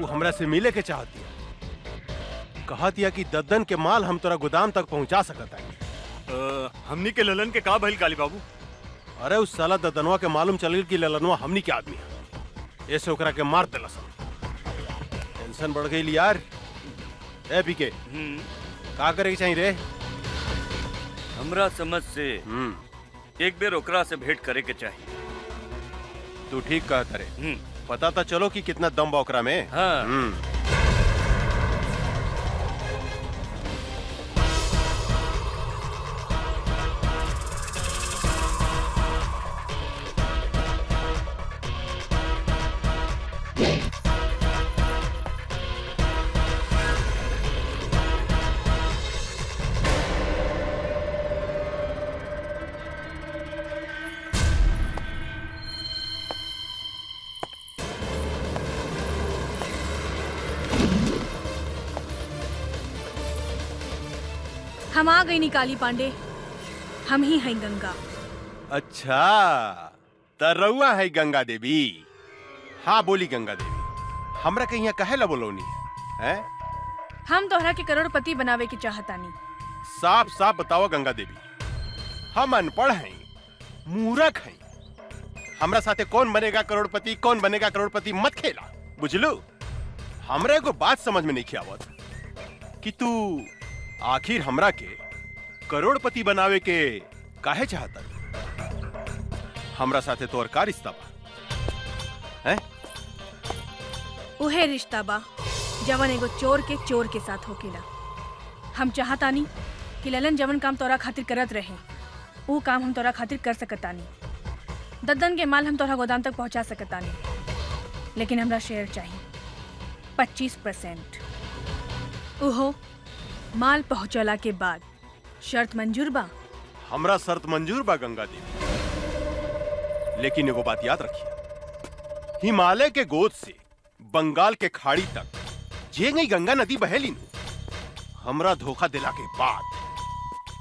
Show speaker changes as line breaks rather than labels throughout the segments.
वो हमरा से मिले के चाहती है। कहतिया कि दद्दन के माल हम तोरा गोदाम तक पहुंचा सकता है।
हमनी के ललन के का भइल काली बाबू?
अरे उस साला दद्दनवा के मालूम चलिल कि ललनवा हमनी के आदमी है, ऐसे ओकरा के मार देलस। टेंशन बढ़ गई यार। ए पीके का करे के चाहिए रे?
हमरा समझ से एक बेर ओकरा से भेंट करे के चाहिए।
तू ठीक कहत रे। पता तो चलो कि कितना दम बा ओकरा में।
हाँ।
हम आ गई निकाली पांडे, हम ही हैं गंगा।
अच्छा तरौआ है गंगा देवी। हाँ बोली गंगा देवी, हमरा के यहाँ कहे ला बोलौनी है?
हम तोहरा के करोड़पति बनावे के चाहतानी।
साफ साफ बताओ गंगा देवी, हम अनपढ़ हैं, मूर्ख हैं। हमरा साथे कौन बनेगा करोड़पति, कौन बनेगा करोड़पति मत खेला, बुझलू? हमरा को बात समझ में नहीं आवत कि तू आखिर हमरा के करोड़पति बनावे के काहे चाहता? हमरा साथे तोर का रिश्ता बा? हैं?
उहे रिश्ता बा जवन एगो चोर के साथ होकेला। हम चाहतानी कि ललन जवन काम तोरा खातिर करत रहे वो काम हम तोरा खातिर कर सकतानी। दद्दन के माल हम तोरा गोदाम तक पहुंचा सकतानी, लेकिन हमरा शेयर चाहिए 25%। उहो माल पहुंचला के बाद। शर्त मंजूर बा?
हमरा शर्त मंजूर बा गंगा देवी, लेकिन एगो बात याद रखिए, हिमालय के गोद से बंगाल के खाड़ी तक जे गई गंगा नदी बहेली नु, हमरा धोखा दिला के बाद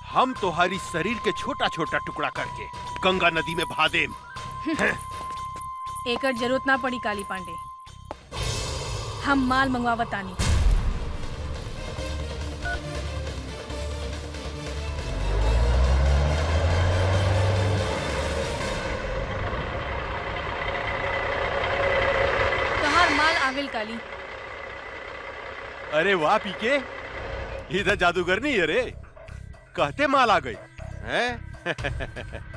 हम तोहारी शरीर के छोटा छोटा टुकड़ा करके गंगा नदी में बहा देम।
एकर जरूरत ना पड़ी काली पांडे, हम माल मंगवावतानी। तोहार माल आविल काली।
अरे वाह पीके, इधर जादूगर नहीं है रे, कहते माल आ गई हैं?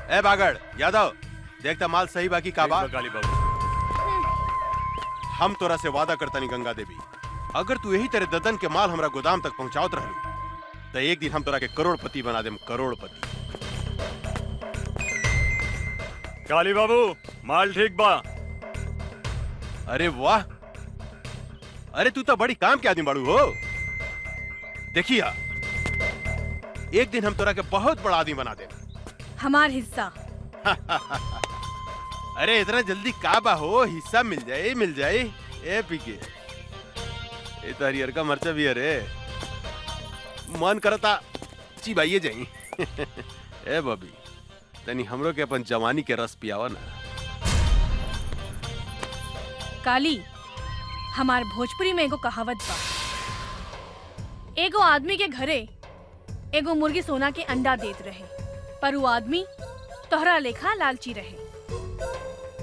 ए बागड़ यादव, देखता माल सही बाकी का बा?
काली बाबू
हम तोरा से वादा करता नहीं गंगा देवी, अगर तू यही तरह ददन के माल हमरा गोदाम तक पहुंचावत रहलू तो एक दिन हम तोरा के करोड़पति बना देम, करोड़पति।
काली बाबू माल ठीक बा।
अरे वाह, अरे तू तो बड़ी काम के आदमी बाड़ू हो। देखिया एक दिन हम तोरा के बहुत बड़ा आदमी बना दे।
हमार हिस्सा।
अरे इतना जल्दी का बा हो, हिस्सा मिल जाए मिल जाए। ए पीके, ये तो हरियर का मर्चा भी है रे, मन करता चिबाइए जाई। ए बबी, तनी हमरो के अपन जवानी के रस पियावा ना।
काली, हमार भोजपुरी में एगो कहावत बा, एगो आदमी के घरे एगो मुर्गी सोना के अंडा देत रहे, पर वो आदमी तोहरा लेखा लालची रहे।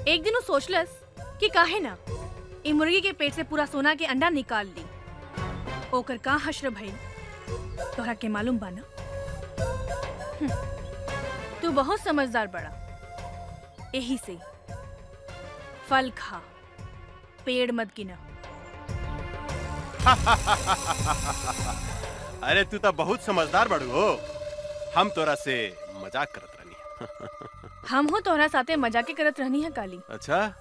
एक दिन वो सोचलस कि काहे ना ई मुर्गी के पेट से पूरा सोना के अंडा निकाल ली। ओकर का हश्र भइल तोहरा के मालूम बा ना? तू बहुत समझदार बड़ा, यही से फल खा, पेड़ मत गिना।
अरे तू तो बहुत समझदार बड़ू हो, हम तोरा से मजाक करत रहनी।
हम हो तोहरा साथे मजाके करत रहनी है काली।
अच्छा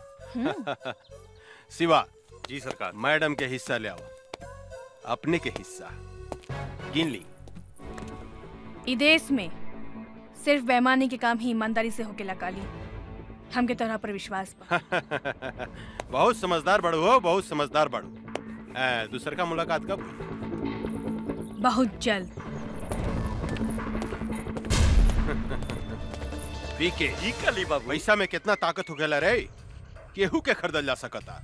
शिवा
जी सरकार।
मैडम के हिस्सा ले आओ, अपने के हिस्सा गिन ली।
ई देश में सिर्फ बेईमानी के काम ही ईमानदारी से होकेला काली, हमके तोहरा पर विश्वास बा।
बहुत समझदार बड़ू हो, बहुत समझदार बड़ू। दूसर का मुलाकात कब?
बहुत जल्द।
पीके
जी काली बाबू।
पैसा में कितना ताकत हो गया रे, केहू के खरीदल जा सकता।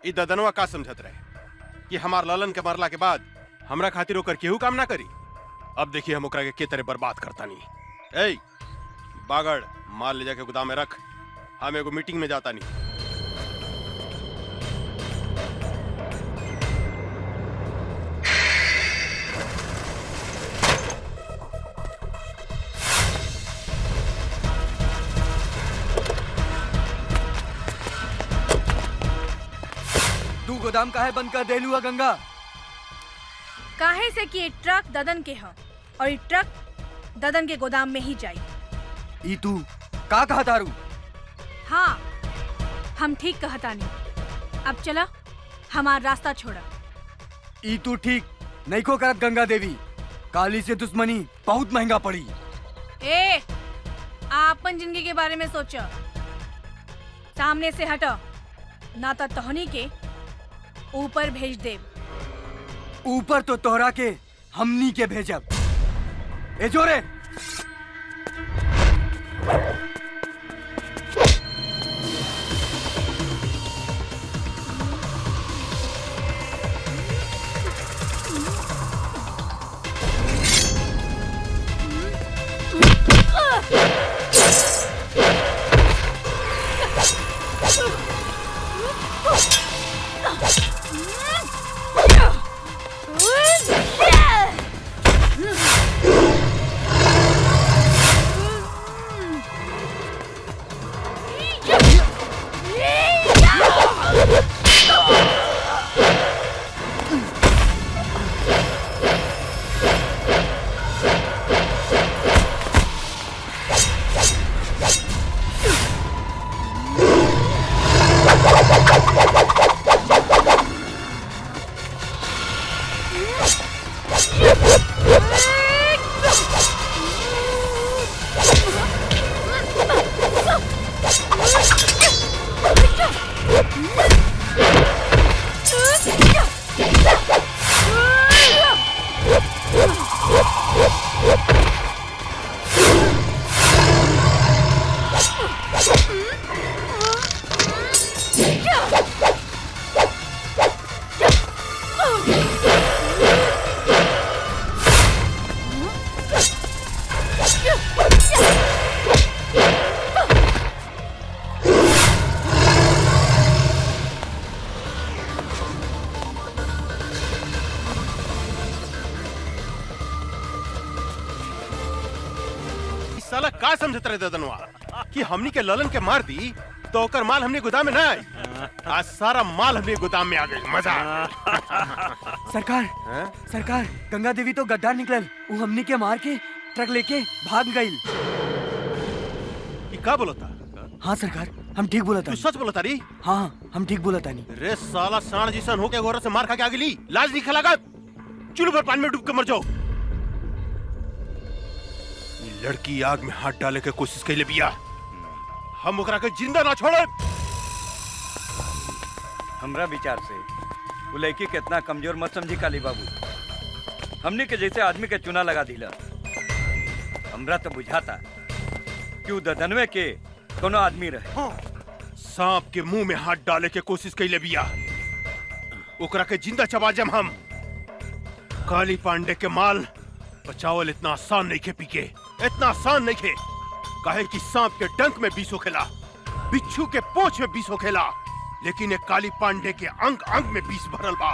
ई ददनवा का समझत रहे कि हमार ललन के मरला के बाद हमरा खातिर ओकर केहू काम ना करी। अब देखिए हम ओकरा के तरह बर्बाद करता नहीं। ए बागड़ माल ले जाके गोदाम में रख, हम एगो मीटिंग में जाता नहीं।
तू गोदाम काहे बंद कर देलू है गंगा?
काहे से कि ये ट्रक ददन के ह और ये ट्रक ददन के गोदाम में ही जाई।
ई तू का कहा तारू?
हाँ, हम ठीक कहता नहीं। अब चला, हमारा रास्ता छोड़ा।
ई तू ठीक नहीं को करत गंगा देवी। काली से दुश्मनी बहुत महंगा पड़ी।
ए, आपन जिंदगी के बारे में सोचो। सामने से हटो, ना तो तोहनी के ऊपर भेज दे।
ऊपर तो तोहरा के हमनी के भेजब। ए जोरे
साला का समझत रहे ददनवा कि हमनी के ललन के मार दी तो ओकर माल हमने गोदाम में ना आई। आज सारा माल हमने गोदाम में आ गई। मजा
सरकार
हैं?
सरकार गंगा देवी तो गद्दार निकलल। वो हमनी के मार के ट्रक लेके भाग गई।
ये का बोलता?
हाँ सरकार, हम ठीक बोला
तू
था।
सच बोलता री?
हाँ हम ठीक बोला था। नहीं
रे साला सांड जिसन होके घोड़ा से मार खा के आ गेली। लाज नहीं खलागा? चुल्लू पर पानी में डूब के मर जाओ। ये लड़की आग में हाथ डाले के कोशिश कैले बिया, हम ओकरा के जिंदा ना छोड़े।
हमरा विचार से वो लड़की के इतना कमजोर मत समझी काली बाबू। हमने के जैसे आदमी के चुना लगा दिला। हमरा तो बुझाता कि वो ददनवे के कोनो आदमी रहे।
सांप के मुंह में हाथ डाले के कोशिश कैले बिया, ओकरा के जिंदा चबा जम हम। काली पांडे के माल बचावल इतना आसान नहीं खे पीके, इतना आसान नहीं खे। काहे कि सांप के डंक में विष होखेला, बिच्छू के पोंछ में विष होखेला, लेकिन एक काली पांडे के अंग अंग में विष भरल बा।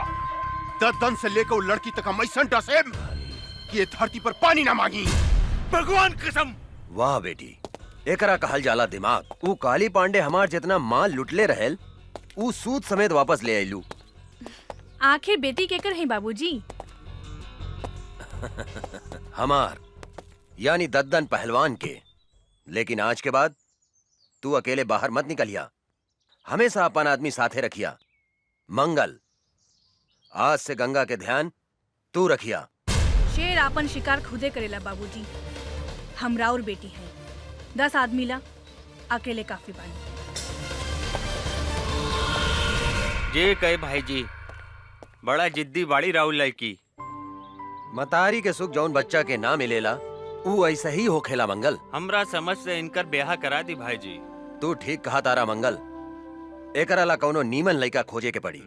ददन से लेकर वो लड़की तक हम ऐसा डसेम कि ये धरती पर पानी ना मांगी। भगवान कसम।
वाह बेटी, एकरा कहल जाला दिमाग। ऊ काली पांडे हमार जितना माल लुटले रहेल, ऊ सूद समेत वापस ले आइलू।
आखिर बेटी केकर है बाबूजी?
हमार यानी दद्दन पहलवान के। लेकिन आज के बाद तू अकेले बाहर मत निकलिया, हमेशा अपन आदमी साथे रखिया। मंगल, आज से गंगा के ध्यान तू रखिया।
शेर आपन शिकार खुदे करेला बाबूजी। हम राउर बेटी हैं। 10 आदमी ला, अकेले काफी बानी।
जे कहे भाई जी, बड़ा जिद्दी बाड़ी राहुल लड़की।
मतारी के सुख जौन बच्चा के ना मिलेला, ऊ ऐसा ही होखेला मंगल।
हमरा समझ से इनकर ब्याह करा दी भाई जी।
तू ठीक कहा तारा मंगल। एकरा ला कौनो नीमन लइका खोजे के पड़ी।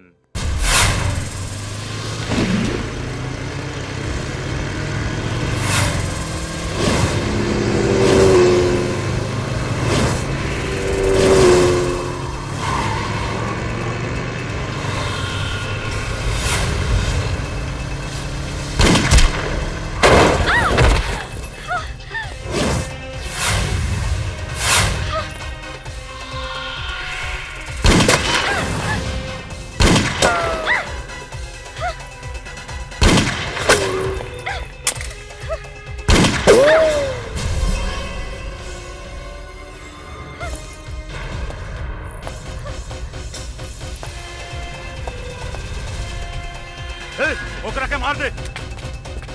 ओकरा के मार दे,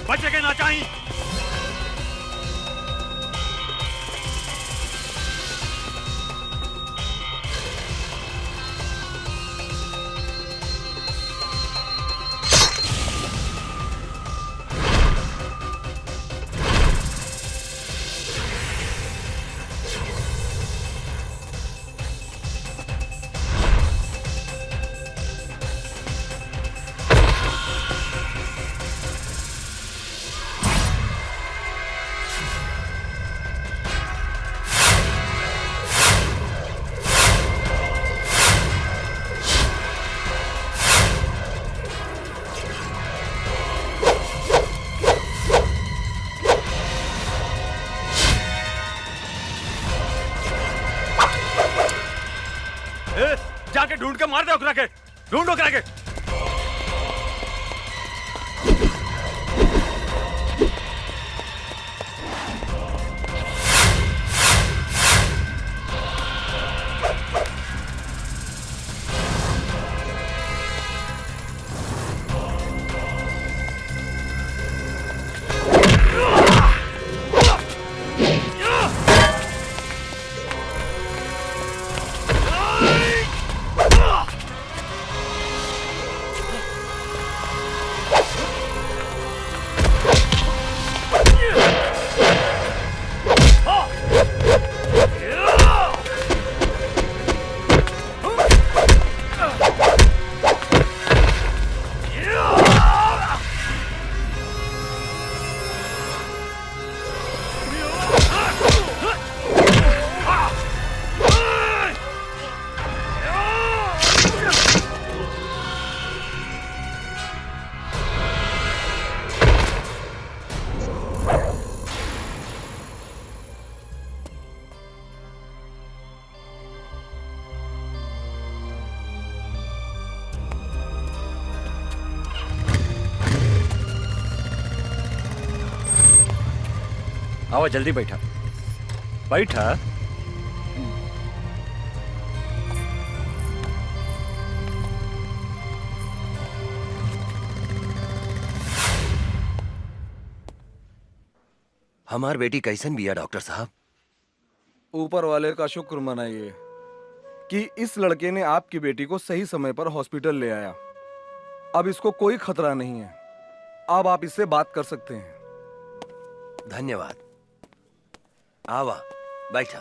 बचे के ना चाहिए। जाके ढूंढ के मार दे ओकरा के, ढूंढ ओकरा के। आओ जल्दी बैठा बैठा।
हमार बेटी कैसन बिया डॉक्टर साहब?
ऊपर वाले का शुक्र मनाइए कि इस लड़के ने आपकी बेटी को सही समय पर हॉस्पिटल ले आया। अब इसको कोई खतरा नहीं है। अब आप इससे बात कर सकते हैं।
धन्यवाद। आवा बैठा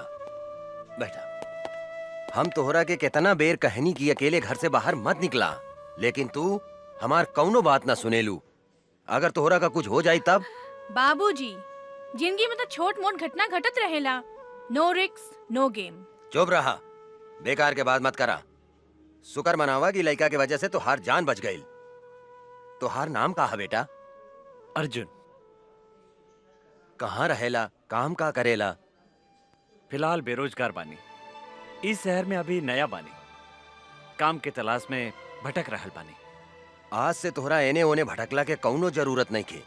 बैठा। हम तोहरा के कितना बेर कहनी की अकेले घर से बाहर मत निकला, लेकिन तू हमार कौनो बात ना सुनेलू। अगर तोहरा का कुछ हो जाई तब?
बाबूजी, जिंदगी में तो छोट मोट घटना घटत रहेला। नो रिस्क नो गेम।
चुप रहा, बेकार के बात मत करा। शुक्र मनावा की लड़का के वजह से तोहार जान बच गई। तोहार नाम का है बेटा?
अर्जुन।
कहाँ रहेला, काम का करेला?
फिलहाल बेरोजगार बानी, इस शहर में अभी नया बानी, काम के तलाश में भटक रहल बानी।
आज से तोहरा एने ओने भटकला के कौनो जरूरत नहीं खे।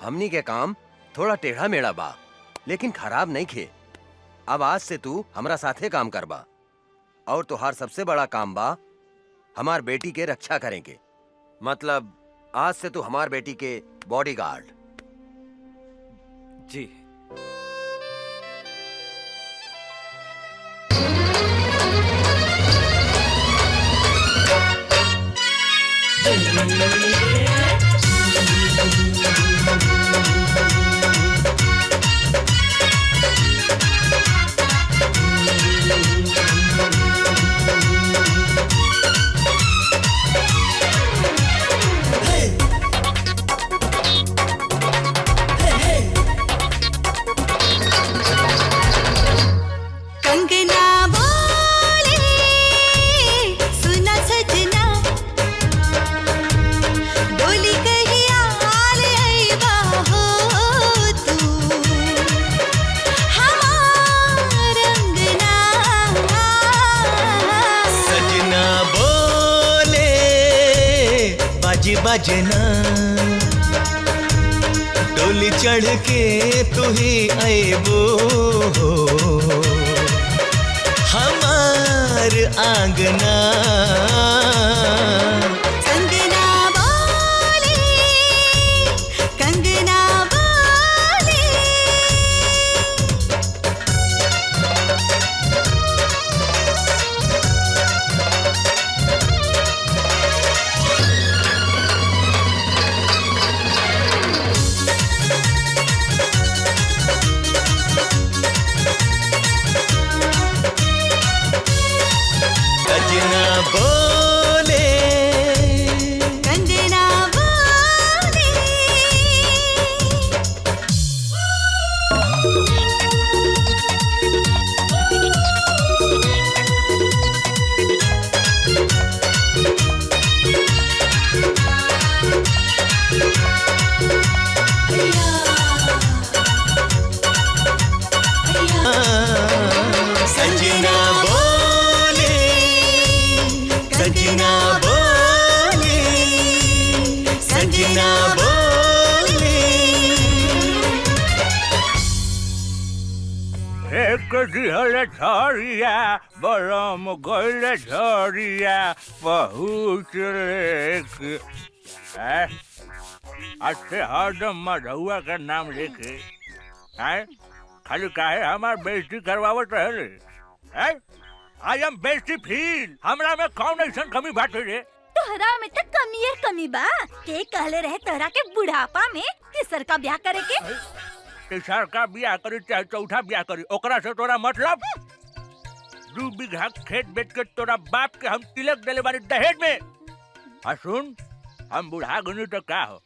हमनी के काम थोड़ा टेढ़ा मेढ़ा बा, लेकिन खराब नहीं खे। अब आज से तू हमरा साथे काम करबा, और तोहार सबसे बड़ा काम बा हमार बेटी के रक्षा करेंगे। मतलब आज से तू हमार बेटी के बॉडीगार्ड।
जी।
बाजी बजना डोली चढ़ के तू ही आएबो हमार आंगना
कंगना बोले कंगना बोले
सजना बोले
कंगना बोले
सजना बोले सजना बोले सजना बोले
एक दिहल झरिया बरम गइल झरिया पहुँच लेके अच्छे हरदम मधुआ का नाम लेके हैं खाली काहे हमार बेइज्जती करवावत रहे आई एम बेइज्जती फील हमरा में कौन ऐसन कमी बात रे
तोहरा में तो कमी बा के कहले रहे तोहरा के बुढ़ापा में तीसर का ब्याह करे के
तीसर का ब्याह करी चाहे चौथा ब्याह करी ओकरा से तोरा मतलब 2 बीघा खेत बेच के तोरा बाप के हम तिलक देले बानी दहेज में आ सुन हम बुढ़ा गनी तो का हो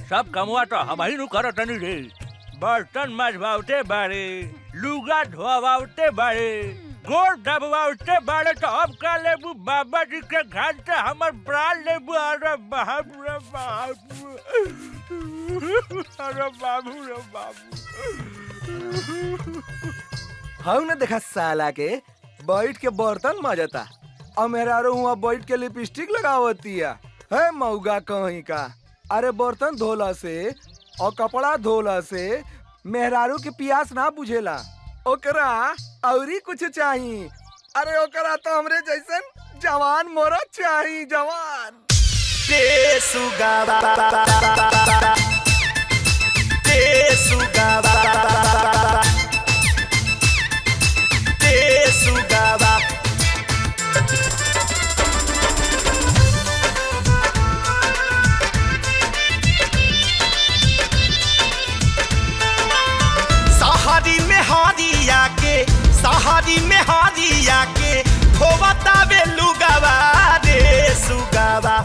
सब कमवा तो हम ही नु करत नहीं रे बर्तन मजवाते बारे लुगा धोवाते बारे गोड़ दबवाते बारे तो अब का लेबू बाबा जी के घर से हमर प्राण लेबू अरे बाप रे बाप अरे बाबू रे बाबू
हम ने देखा साला के बैठ के बर्तन मजता और मेहरारू हुआ बैठ के लिपस्टिक लगावतिया है मऊगा कहीं का। अरे बर्तन धोला से और कपड़ा धोला से मेहरारू के प्यास ना बुझेला ओकरा औरी कुछ चाहिए। अरे ओकरा तो हमरे जैसन जवान मोरा चाहिए जवान
ते सुगावा ते सुगावा ते सुगावा सहारी में हारिया के धोवता वे लुगावा रे सुगावा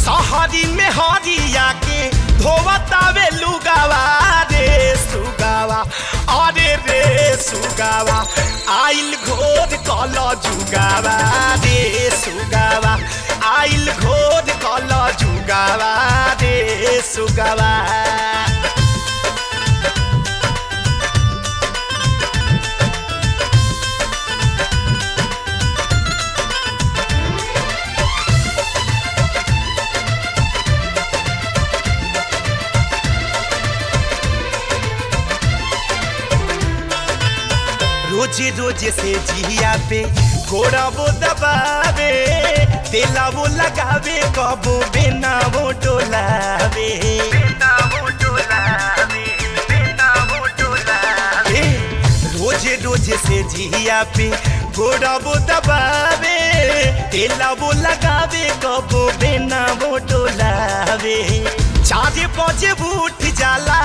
सहारी में हारिया के धोवता वे लुगावा रे सुगावा अरे रे सुगावा आइल घोर कल जुगावा रे सुगावा आइल घोर कल जुगावा रे सुगावा रोजे रोजे से जिया पे घोड़ा वो दबावे तेला वो लगावे कबो बेना वो डोलावे रोजे रोजे से जिया पे घोड़ा वो दबावे तेला वो लगावे कबो बेना वो डोलावे 4 बजे उठ जाला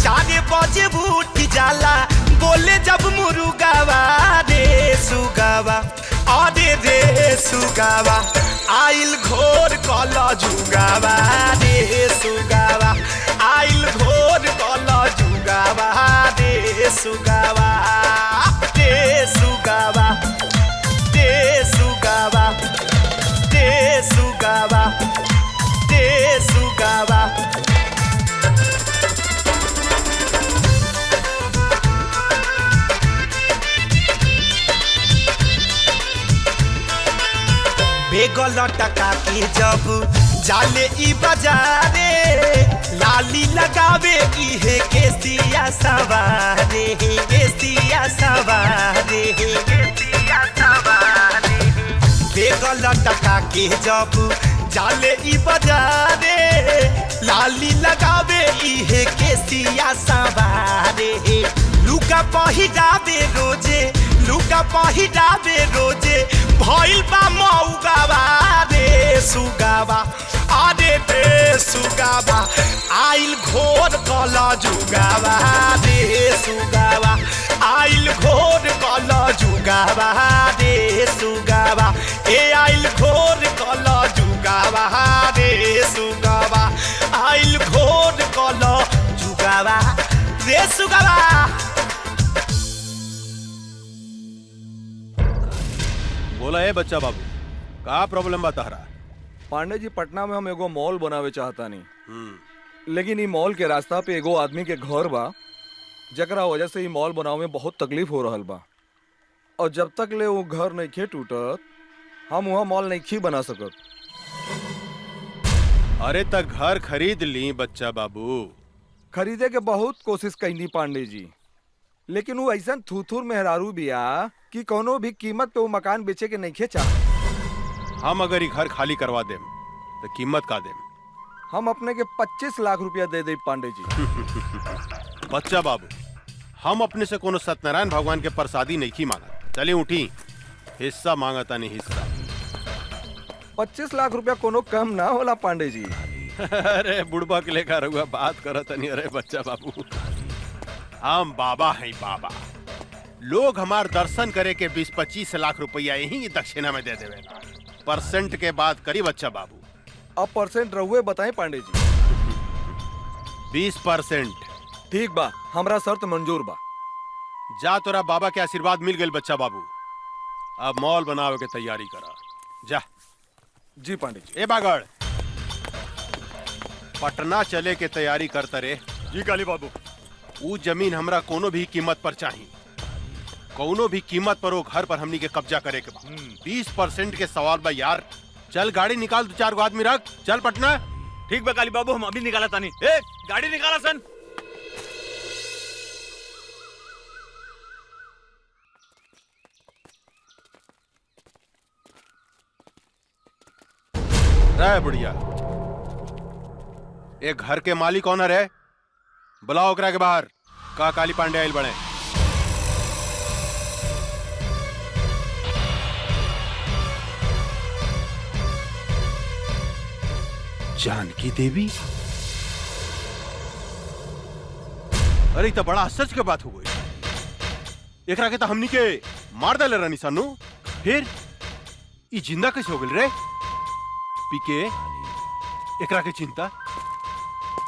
4 बजे उठ जाला बोले जब मुरुगावा रे सुगावा अरे रे सुगावा आइल घोर कल जुगावा रे सुगावा आइल घोर कल जुगावा रे सुगावा रे सुगावा रे सुगावा रे सुगावा रे सुगावा बेगल टका के जब जाले ई बाजारे लाली लगावे इहे केसिया सवारे केसिया सवारे केसिया सवारे बेगल टका के जब जाले ई बाजारे लाली लगावे इहे केसिया सवारे लुका पहिरावे रोजे लुका पहिरावे रोजे भइल बा मौगावा रे सुगावा आरे रे सुगावा आइल घोर कला जुगावा रे सुगावा आइल घोर कला जुगावा रे सुगावा ए आइल घोर कला जुगावा रे सुगावा आइल घोर कला जुगावा रे सुगावा।
बोला है बच्चा बाबू का प्रॉब्लम बता रहा?
पांडे जी पटना में हम एगो मॉल बनावे चाहता नहीं, लेकिन ई मॉल के रास्ता पे एगो आदमी के घर बा जकरा वजह से ई मॉल बनावे में बहुत तकलीफ हो रहल बा, और जब तक ले वो घर नहीं खे टूटत हम वहाँ मॉल नहीं खी बना सकत।
अरे तक घर खरीद ली बच्चा बाबू।
खरीदे के बहुत कोशिश कईनी पांडे जी, लेकिन वो ऐसा थूथूर मेहरारू बिया कि कोनो भी कीमत पे वो मकान बेचे के नहीं खेचा।
हम अगर ये घर खाली करवा देम तो कीमत का देम?
हम अपने के 25 लाख रुपया दे दे पांडे जी।
बच्चा बाबू हम अपने से कोनो सत्यनारायण भगवान के प्रसादी नहीं की मांगा, चलिए उठी हिस्सा मांगता नहीं हिस्सा।
25 लाख रुपया कोनो कम ना होला पांडे जी।
अरे बुढ़बा के लेकर हुआ बात करत नहीं। अरे बच्चा बाबू हम बाबा हैं बाबा, लोग हमार दर्शन करे के 20-25 लाख रुपया यही दक्षिणा में दे देवे, परसेंट के बात करी बच्चा बाबू।
अब परसेंट रहुए बताएं पांडे जी।
20%।
ठीक बा, हमरा शर्त मंजूर बा।
जा तोरा बाबा के आशीर्वाद मिल गए बच्चा बाबू, अब मॉल बनावे के तैयारी करा जा।
जी पांडे जी।
ए बागड़ पटना चले के तैयारी करता रे।
जी काली बाबू।
वो जमीन हमरा कोनो भी कीमत पर चाहिए, कोनो भी कीमत पर वो घर पर हमनी के कब्जा करे के बा। 20% के सवाल बा यार। चल गाड़ी निकाल, 2-4 गो आदमी रख, चल पटना।
ठीक बा काली बाबू, हम अभी निकाला तानी। ए गाड़ी निकाला सन।
रे बुढ़िया, एक घर के मालिक कौन है? बुलाओ ओकरा के बाहर। का काली पांडे आइल बने? जानकी देवी? अरे तो बड़ा आश्चर्य के बात हो गई। एकरा के तो हमनी के मार दले रानी सानू, फिर ई जिंदा कैसे हो गई रे? पीके एकरा के चिंता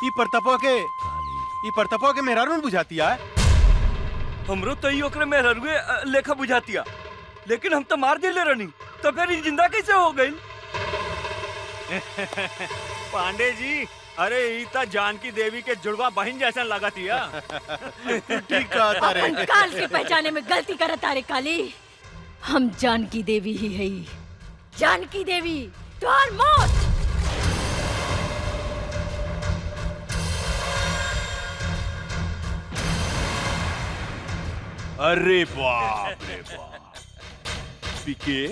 ई परतपा के मेहरारू बुझाती है।
हमरो तो ओकरे मेहरारूए लेखा बुझातिया, लेकिन हम तो मार दिले रहनी, तो फिर ई जिंदा कैसे हो गई?
पांडे जी, अरे ईता जानकी देवी के जुड़वा बहन जैसा लगातिया।
ठीक कहता रे।
अपन काल के पहचाने में गलती करत रे काली। हम जानकी देवी ही है। जानकी देवी तोहर मौत।
अरे बाप रे बाप पीके,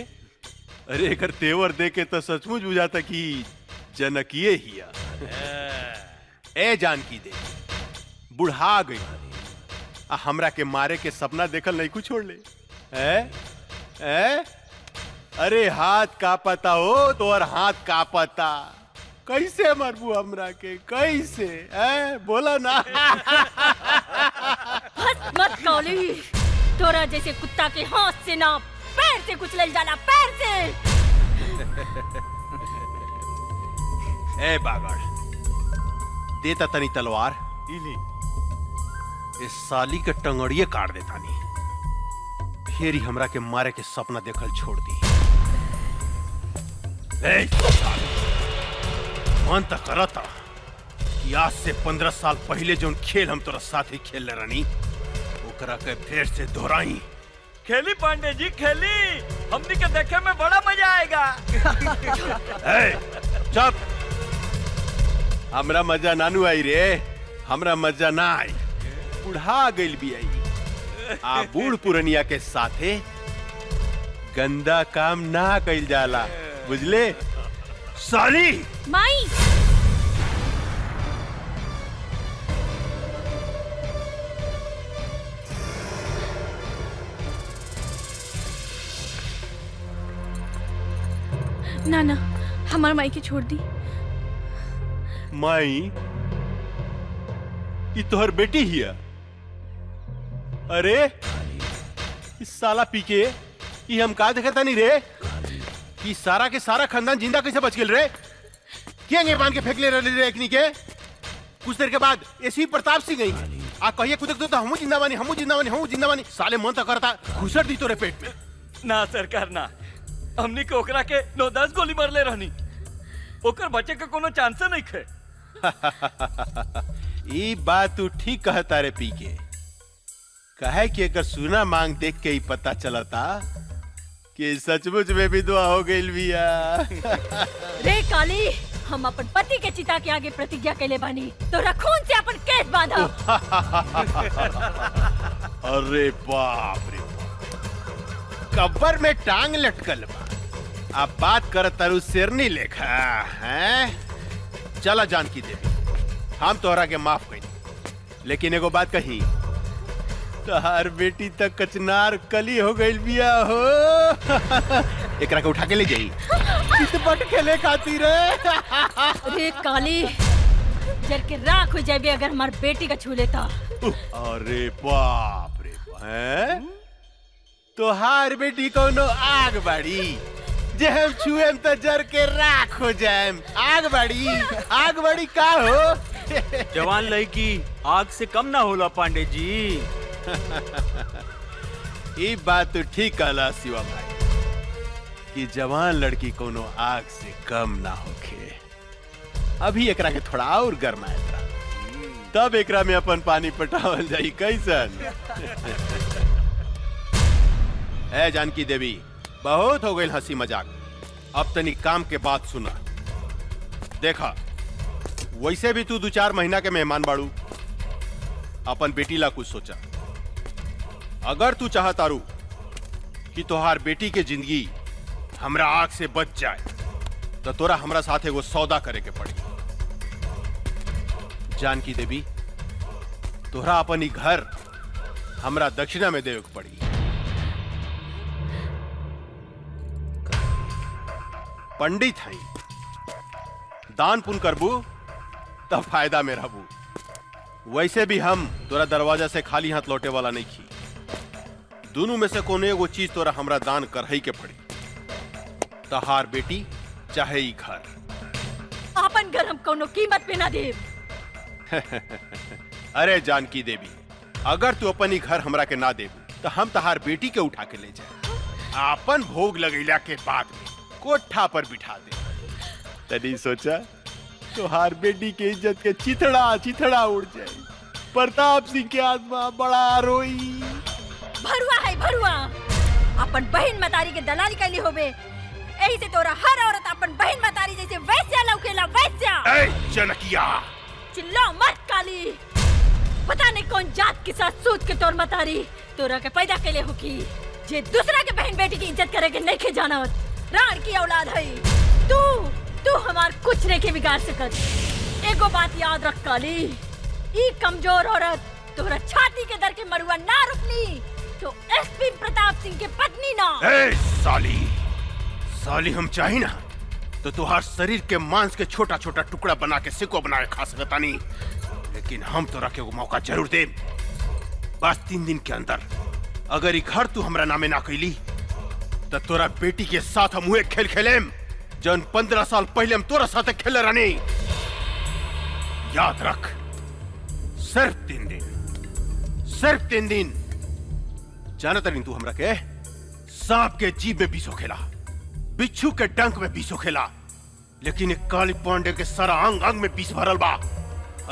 अरे एकर तेवर देके तो सचमुच बुझाता कि जनकिए हिया। ए जानकी देवी बुढ़ा गई, हमरा के मारे के सपना देखल नहीं कुछ छोड़ ले। अरे हाथ का पता हो तो और हाथ का पता, कैसे मरबू हमरा के, कैसे? बोला ना।
हंस मत काली, तोरा जैसे कुत्ता के हाथ से ना पैर से कुचलल जाला, पैर से।
ए बागड़, देता तनी तलवार, इस साली के टंगड़िए काट देता नी, फिर ही हमरा के मारे के सपना देखल छोड़ दी। मन तक करता कि आज से 15 साल पहले जो खेल हम तोरा साथ ही खेल ले रानी, ओकरा के फिर से दोहराई।
खेली पांडे जी खेली, हमनी के देखे में बड़ा मजा आएगा।
चुप, हमरा मजा नानू आई रे, हमरा मजा ना आई। बुढ़ा गइल भी आई। आ बूढ़ पुरनिया के साथे गंदा काम ना कइल जाला, बुझले साली।
माई ना ना, हमार माई के छोड़ दी।
माई ये तोहर बेटी हिया। अरे इस साला पी के ये हम का देखता नहीं रे कि सारा के सारा खानदान जिंदा कैसे बच गेल रे। क्या बांध के फेंक ले रहे रे एकनी के। कुछ देर के बाद ऐसी प्रताप सिंह गई आ कहिए कुछ तो हमू जिंदा बानी, हमू जिंदा बानी, हमू जिंदा बानी। साले मन तो करता घुसर दी तोरे पेट में।
ना सरकार ना, हमनी के ओकरा के 9-10 गोली मार ले रहनी, ओकर बचे के कोनो चांस नहीं खे।
ये बात तू ठीक कहता रे पी के। कहे कि अगर सुना मांग देख के ही पता चलता कि सचमुच में भी दुआ हो गई बिया।
रे काली, हम अपन पति के चिता के आगे प्रतिज्ञा कैले बानी, तोरा खून से अपन केस बांधा।
अरे बाप रे, कब्र में टांग लटकल बा। अब बात कर तरु शेरनी लेखा हैं। चला जानकी देवी, हम तोहरा के माफ कही, लेकिन एगो बात कही, तोहार बेटी तक कचनार कली हो गई बिया हो। एकरा के उठा के ले जाई चितपट खेले खातिर।
रे काली, जर के राख हो जाबे अगर हमार बेटी का छू लेता।
अरे बाप रे, हैं? तोहार बेटी कोनो आग बाड़ी जे हम छुएम तो जर के राख हो जाएम। आग बाड़ी का हो।
जवान लड़की आग से कम ना होला पांडे जी।
ये बात तो ठीक कहला शिवा भाई कि जवान लड़की कोनो आग से कम ना होखे। अभी एकरा के थोड़ा और गरमाएगा, तब एकरा में अपन पानी पटावल जाई कैसन। ए जानकी देवी, बहुत हो गई हंसी मजाक, अब तनी काम के बात सुना। देखा, वैसे भी तू 2-4 महीना के मेहमान बाड़ू, अपन बेटी ला कुछ सोचा। अगर तू चाहतारू कि तोहार बेटी के जिंदगी हमरा आग से बच जाए तो तोरा हमरा साथ एगो सौदा करे के पड़ी। जानकी देवी, तोहरा अपन ही घर हमरा दक्षिणा में देवे के पड़ी। पंडित हई, दान पुण्य करबू तब फायदा में रहबू। वैसे भी हम तोरा दरवाजा से खाली हाथ लौटे वाला नहीं खी। दोनों में से कोनो एगो चीज तोरा हमरा दान करही के पड़ी। तहार बेटी चाहे ई घर।
अपन घर हम कोनो कीमत पे ना देब।
अरे जानकी देवी, अगर तू अपन ही घर हमरा के ना देबू तो हम तहार बेटी के उठा के ले जाए, अपन भोग लगैला के बाद में कोठा पर बिठा दे। तनी सोचा, तोहार बेटी के इज्जत के चिथड़ा उड़ जाए। प्रताप सिंह के आत्मा बड़ा रोई।
भरुआ है भरुआ, अपन बहन मतारी के दलाली कैली होबे, एही से तोरा हर औरत अपन बहन मतारी जैसे वैस्या लौकेला, वैस्या।
ए जनकिया,
चिल्ला मत काली, पता नहीं कौन जात के साथ सूत के तोर मतारी तोरा के पैदा कैले हो की जे दूसरा के बहन बेटी की इज्जत करे के नहीं खे जानत। राण की औलाद है तू हमार कुछ नहीं के बिगाड़ सकत। एगो बात याद रख काली, ई कमजोर औरत तोरा छाती के दर के मरुआ ना रुकनी तो एसपी प्रताप सिंह के पत्नी ना।
ए साली हम चाही ना तो तुहार शरीर के मांस के छोटा छोटा टुकड़ा बना के सिको बना के खा सकता नहीं, लेकिन हम तोरा के मौका जरूर दे। बस 3 दिन के अंदर अगर ई घर तू हमरा नामे ना कैली तो तोरा बेटी के साथ हम हुए खेल खेलेम जन 15 साल पहले हम तोरा साथ खेले रहनी। याद रख, सिर्फ 3 दिन। जानता नहीं तू हमरा के सांप के जीभ में बीसो खेला, बिच्छू के डंक में बीसो खेला, लेकिन एक काली पांडे के सारा अंग अंग में बीस भरल बा।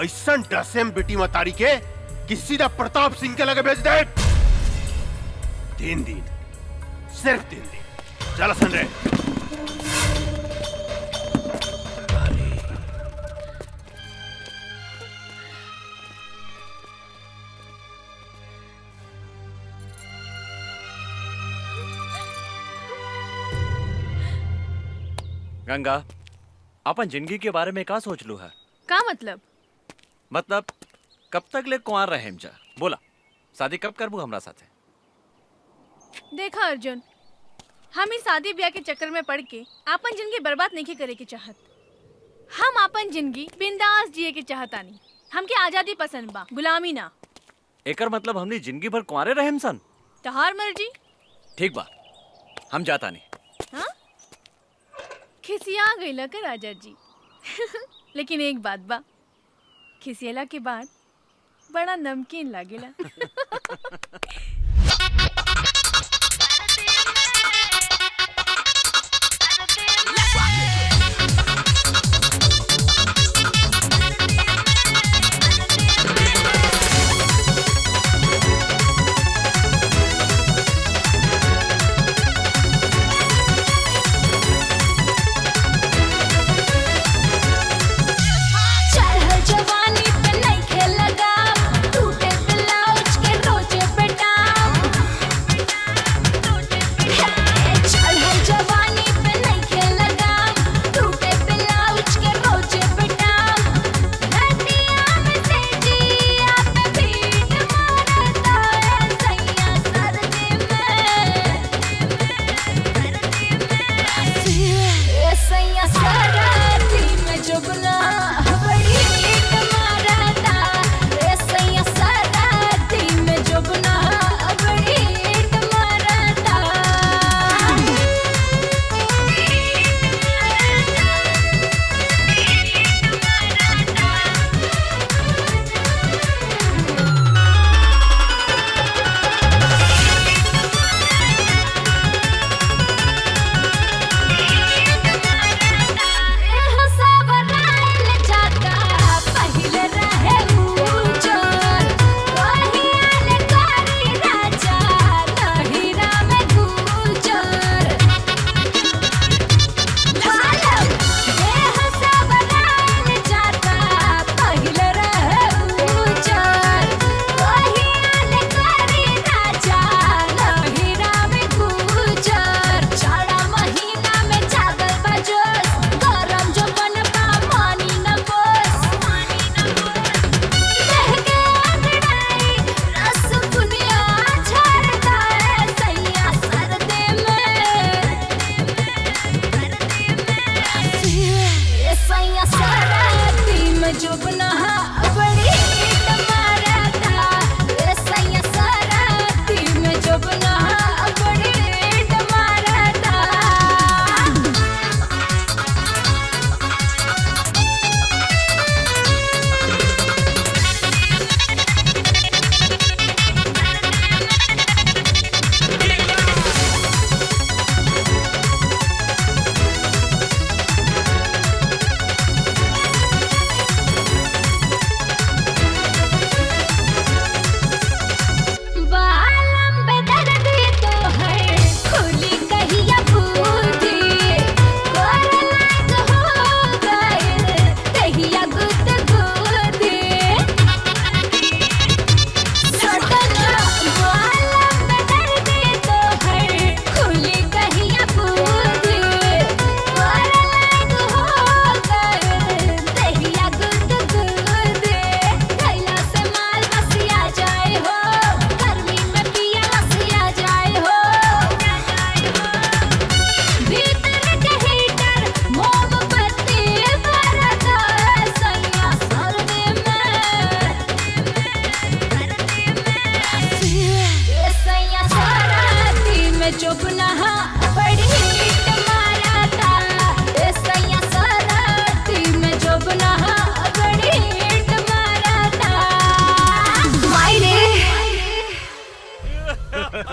ऐसा डसेम बेटी मतारी के कि सीधा प्रताप सिंह के लगे भेज दे। 3 दिन, सिर्फ 3 दिन। चला सन रे।
गंगा, अपन जिंदगी के बारे में का सोच लू है?
का मतलब?
मतलब कब तक ले कुंवार रहे जा? बोला, शादी कब करबू हमरा साथे?
देखा अर्जुन, हम इस शादी ब्याह के चक्कर में पड़ के आपन जिंदगी बर्बाद नहीं करे के चाहत। हम आपन जिंदगी बिंदास जिए के चाहतानी। हमके आजादी पसंद बा, गुलामी ना।
एकर मतलब हमनी जिंदगी भर कुंवारे रहेम सन?
तहार मर्जी।
ठीक बा, हम जाता नहीं।
हाँ? खिसिया गईला का राजा जी। लेकिन एक बात बा, खिसियला के बाद बड़ा नमकीन लागेला।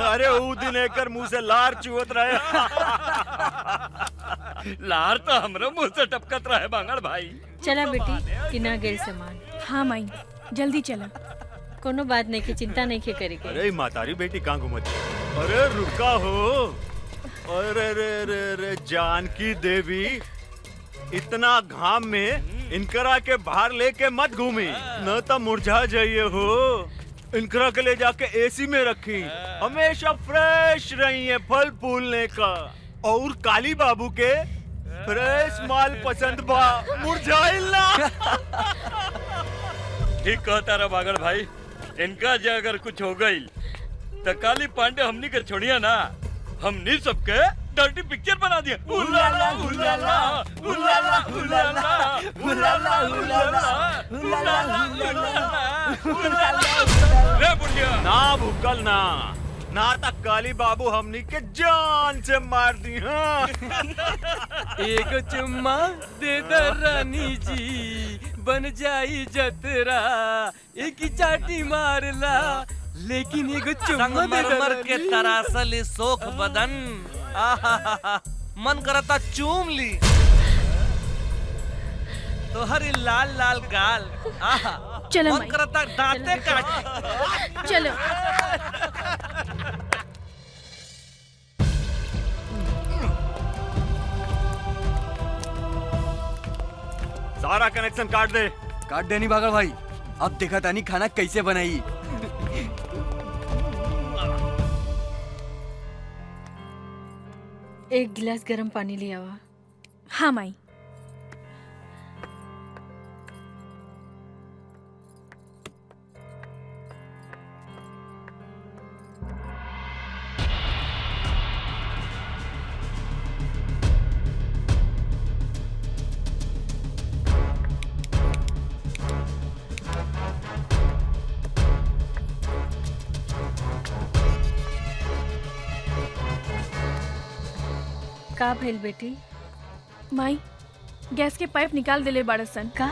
अरे ऊ दिन एकर मुंह से लार चुवत रहे। लार तो हमरे मुंह से टपकत रहे बांगड़ भाई।
चला बेटी, किना गेल सामान।
हाँ माई, जल्दी चला।
कोनो बात नहीं की चिंता नहीं के करे के।
अरे मातारी बेटी कहाँ घूमती? अरे रुका हो। अरे रे रे रे जानकी देवी, इतना घाम में इनकरा के बाहर लेके मत घूमी, न तो मुरझा जाइए हो। इनकरा के ले जाके एसी में रखी, हमेशा फ्रेश रही है फल फूलने का। और काली बाबू के
फ्रेश माल पसंद बा मुरझाइल ना।
ठीक कहता रहा बागड़ भाई, इनका जो अगर कुछ हो गई तो काली पांडे हमनी के छोड़िया ना, हमनी सबके डर्टी पिक्चर बना दिया। उलाला उलाला उलाला उलाला उलाला उलाला उलाला। रे बुढ़िया
ना भूकल ना, ना तक काली बाबू हमनी के जान से मार दी। हाँ
एक चुम्मा दे दे रानी जी, बन जाई जतरा, एक ही चाटी मारला, लेकिन एक चुम्मा दे दे
संगमरमर के तरासल सोख बदन, आहा मन करता चूम ली तो हरी लाल लाल गाल, आहा
चलो
मन
माई,
करता दांते काट।
चलो।
सारा कनेक्शन काट दे।
काट देनी बागड़ भाई, अब देखा तानी खाना कैसे बनाई।
एक गिलास गर्म पानी ले आवा।
हाँ माई।
का भइल बेटी?
माई, गैस के पाइप निकाल देले बाड़सन।
का